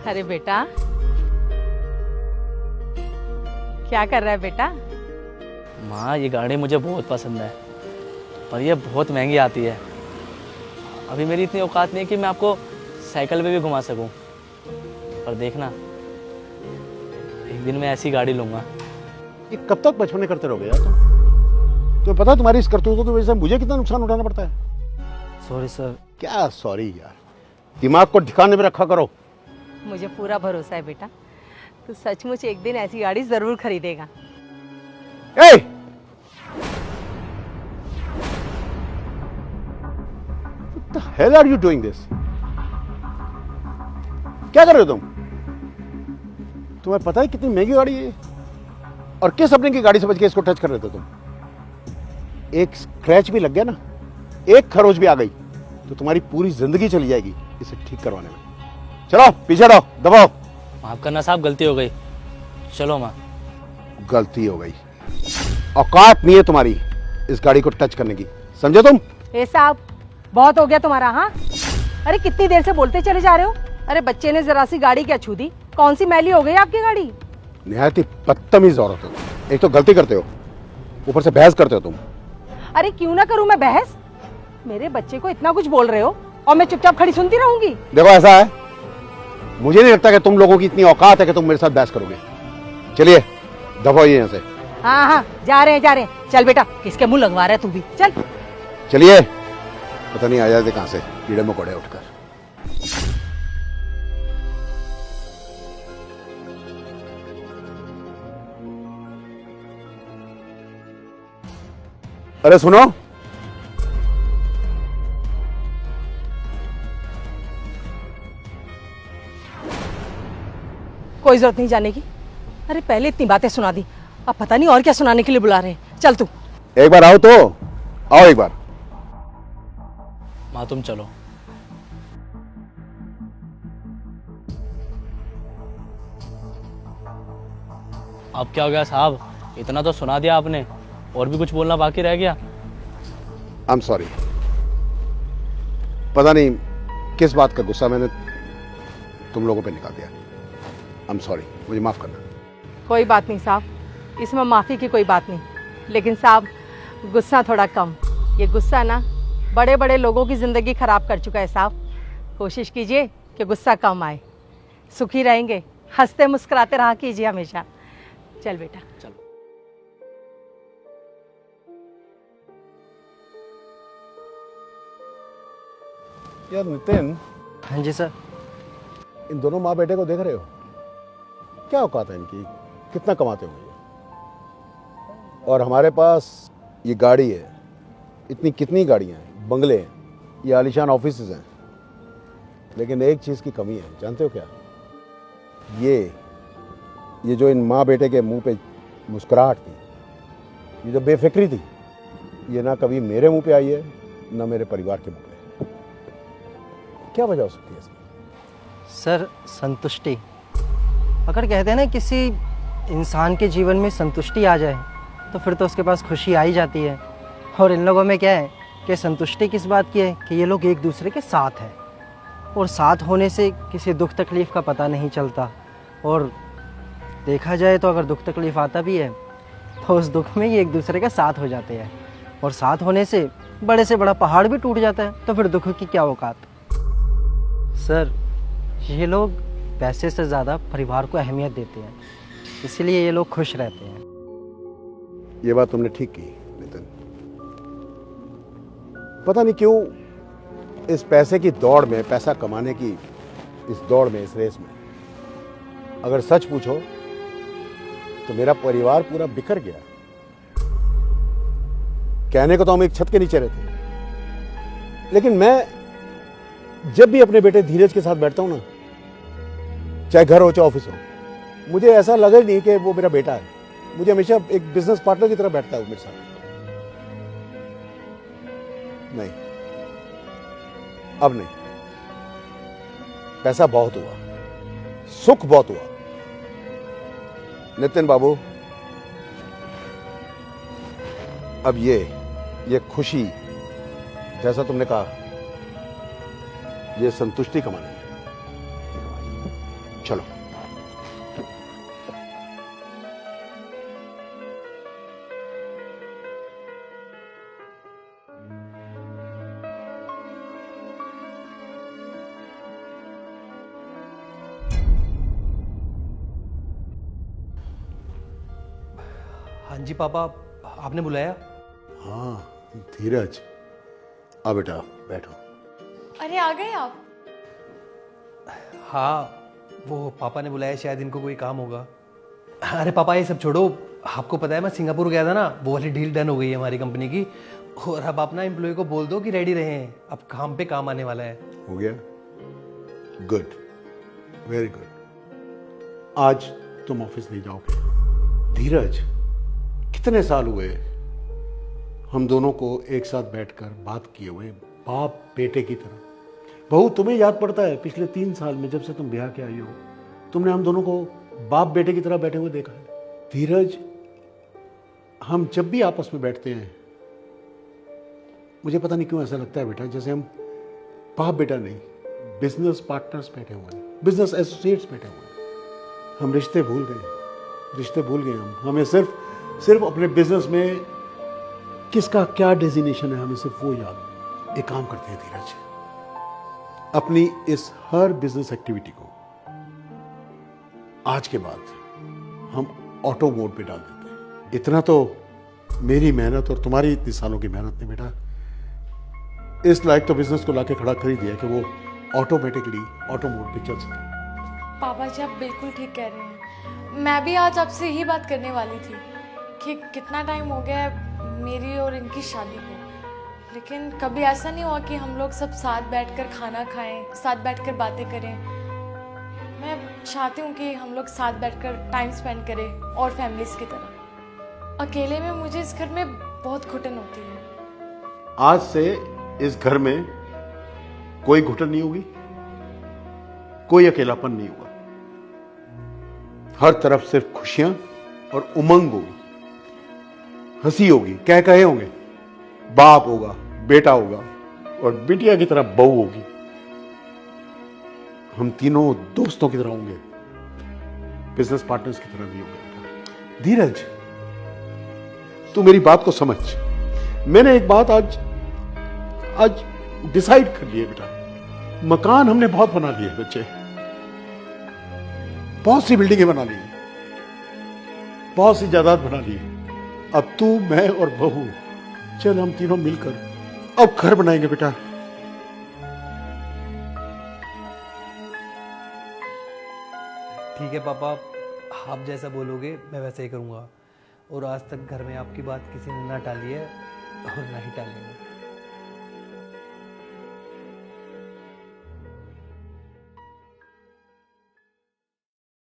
अरे बेटा, क्या कर रहा है बेटा? माँ, ये गाड़ी मुझे बहुत पसंद है, पर ये बहुत महंगी आती है। अभी मेरी इतनी औकात नहीं है कि मैं आपको साइकिल पे भी घुमा सकूं। पर देखना, एक दिन मैं ऐसी गाड़ी लूंगा। ये कब तक बचपने करते रहोगे यार तुम? तुम्हें पता है तुम्हारी इस करतूतों की वजह से मुझे कितना नुकसान उठाना पड़ता है? Sorry sir. क्या सॉरी यार, दिमाग को ठिकाने में रखा करो। मुझे पूरा भरोसा है बेटा, तू सचमुच एक दिन ऐसी गाड़ी जरूर खरीदेगा। Hey! What the hell are you doing this? क्या कर रहे हो तुम? तुम्हें पता है कितनी महंगी गाड़ी है ये? और किस अपने की गाड़ी से बच के इसको टच कर रहे थे तुम? एक स्क्रैच भी लग गया ना, एक खरोच भी आ गई तो तुम्हारी पूरी जिंदगी चली जाएगी इसे ठीक करवाने में। चलो पीछे हटो, दबाओ। माफ करना साहब, गलती हो गई। चलो माँ। गलती हो गई, औकात नहीं है तुम्हारी इस गाड़ी को टच करने की, समझे तुम? ए साहब, बहुत हो गया तुम्हारा। हाँ, अरे कितनी देर से बोलते चले जा रहे हो? अरे बच्चे ने जरा सी गाड़ी क्या छू दी? कौन सी मैली हो गई आपकी गाड़ी? निहायत ही बदतमीज औरत हो तुम। एक तो गलती करते हो, ऊपर से बहस करते हो तुम। अरे क्यों ना करूं मैं बहस? मेरे बच्चे को इतना कुछ बोल रहे हो और मैं चुपचाप खड़ी सुनती रहूंगी? देखो ऐसा है, मुझे नहीं लगता कि तुम लोगों की इतनी औकात है कि तुम मेरे साथ बहस करोगे। चलिए दफा होइए यहाँ से। हाँ हाँ, जा रहे हैं। चल बेटा, किसके मुंह लगवा रहा है तू भी? चल चलिए, पता नहीं आ जाते कहां से कीड़े मकोड़े उठकर। अरे सुनो, कोई जरूरत नहीं जाने की। अरे पहले इतनी बातें सुना दी, अब पता नहीं और क्या सुनाने के लिए बुला रहे हैं। चल तू। एक बार आओ तो आओ, एक बार। माँ तुम चलो। अब क्या हो गया साहब? इतना तो सुना दिया आपने, और भी कुछ बोलना बाकी रह गया? आई एम सॉरी, पता नहीं किस बात का गुस्सा मैंने तुम लोगों पे निकाल दिया। आई एम सॉरी, मुझे माफ करना। कोई बात नहीं साहब, इसमें माफी की कोई बात नहीं। लेकिन साहब, गुस्सा थोड़ा कम। ये गुस्सा ना बड़े बड़े लोगों की जिंदगी खराब कर चुका है साहब। कोशिश कीजिए कि गुस्सा कम आए। सुखी रहेंगे, हंसते मुस्कुराते रहा कीजिए हमेशा। चल बेटा चलो। यार नितिन, हाँ जी सर। इन दोनों माँ बेटे को देख रहे हो? क्या औकात है इनकी, कितना कमाते होंगे? और हमारे पास ये गाड़ी है, इतनी कितनी गाड़ियां हैं, बंगले हैं, ये आलीशान ऑफिसेज हैं, लेकिन एक चीज की कमी है, जानते हो क्या? ये जो इन माँ बेटे के मुंह पे मुस्कुराहट थी, ये जो बेफिक्री थी, ये ना कभी मेरे मुंह पे आई है ना मेरे परिवार के मुंह पे। क्या वजह हो सकती है इसकी? सर, संतुष्टि। अगर कहते हैं ना किसी इंसान के जीवन में संतुष्टि आ जाए तो फिर तो उसके पास खुशी आ ही जाती है। और इन लोगों में क्या है कि संतुष्टि किस बात की है कि ये लोग एक दूसरे के साथ हैं, और साथ होने से किसी दुख तकलीफ़ का पता नहीं चलता। और देखा जाए तो अगर दुख तकलीफ़ आता भी है तो उस दुख में ही एक दूसरे के साथ हो जाते हैं, और साथ होने से बड़ा पहाड़ भी टूट जाता है, तो फिर दुख की क्या औकात। सर, ये लोग पैसे से ज़्यादा परिवार को अहमियत देते हैं, इसलिए ये लोग खुश रहते हैं। ये बात तुमने ठीक की नितिन। पता नहीं क्यों इस पैसे की दौड़ में, पैसा कमाने की इस दौड़ में, इस रेस में, अगर सच पूछो तो मेरा परिवार पूरा बिखर गया। कहने को तो हम एक छत के नीचे रहते, लेकिन मैं जब भी अपने बेटे धीरज के साथ बैठता हूं ना, चाहे घर हो चाहे ऑफिस हो, मुझे ऐसा लगा ही नहीं कि वो मेरा बेटा है। मुझे हमेशा एक बिजनेस पार्टनर की तरह बैठता है वो मेरे साथ। नहीं, अब नहीं। पैसा बहुत हुआ, सुख बहुत हुआ। नितिन बाबू, अब ये खुशी, जैसा तुमने कहा, ये संतुष्टि कमानी है। जी पापा, आपने बुलाया? हाँ धीरज, आ बेटा बैठो। अरे आ गए आप? हाँ, वो पापा ने बुलाया, शायद इनको कोई काम होगा। अरे पापा ये सब छोड़ो, आपको पता है मैं सिंगापुर गया था ना, वो वाली डील डन हो गई है हमारी कंपनी की। और अब अपना एम्प्लॉय को बोल दो कि रेडी रहें, अब काम पे काम आने वाला है। हो गया? Good, very good. आज तुम ऑफिस नहीं जाओगे। धीरज, कितने साल हुए हम दोनों को एक साथ बैठकर बात किए हुए, बाप बेटे की तरह। बहू, तुम्हें याद पड़ता है पिछले 3 साल में जब से तुम ब्याह के आई हो, तुमने हम दोनों को बाप बेटे की तरह बैठे हुए देखा है। धीरज, हम जब भी आपस में बैठते हैं, मुझे पता नहीं क्यों ऐसा लगता है बेटा जैसे हम बाप बेटा नहीं, बिजनेस पार्टनर्स बैठे हुए हैं, बिजनेस एसोसिएट्स बैठे हुए हैं। हम रिश्ते भूल गए हमें सिर्फ अपने बिजनेस में किसका क्या डेजिग्नेशन है, हमें सिर्फ वो याद है। एक काम करते हैं धीरज, अपनी इस हर बिजनेस एक्टिविटी को आज के बाद हम ऑटो मोड पे डाल देते हैं। इतना तो मेरी मेहनत और तुम्हारी इतनी सालों की मेहनत ने बेटा इस लायक तो बिजनेस को लाके खड़ा कर ही दिया कि वो ऑटोमेटिकली ऑटो मोड पे चल सके। पापा जी आप बिल्कुल ठीक कह रहे हैं। मैं भी आज आपसे यही बात करने वाली थी कि कितना टाइम हो गया है मेरी और इनकी शादी को, लेकिन कभी ऐसा नहीं हुआ कि हम लोग सब साथ बैठकर खाना खाएं, साथ बैठकर बातें करें। मैं चाहती हूँ कि हम लोग साथ बैठकर टाइम स्पेंड करें और फैमिलीज की तरह। अकेले में मुझे इस घर में बहुत घुटन होती है। आज से इस घर में कोई घुटन नहीं होगी, कोई अकेलापन नहीं होगा। हर तरफ सिर्फ खुशियां और उमंग होगी, हंसी होगी, कह कहे होंगे, बाप होगा, बेटा होगा और बिटिया की तरह बहू होगी। हम तीनों दोस्तों की तरह होंगे, बिजनेस पार्टनर्स की तरह भी होंगे। धीरज, तू मेरी बात को समझ। मैंने एक बात आज डिसाइड कर लिया बेटा। मकान हमने बहुत बना लिए बच्चे, बहुत सी बिल्डिंगें बना ली, बहुत सी जायदाद बना ली। अब तू, मैं और बहू, चल हम तीनों मिलकर अब घर बनाएंगे बेटा। ठीक है पापा, आप जैसा बोलोगे मैं वैसा ही करूँगा। और आज तक घर में आपकी बात किसी ने ना टाली है और ना ही टालेंगे।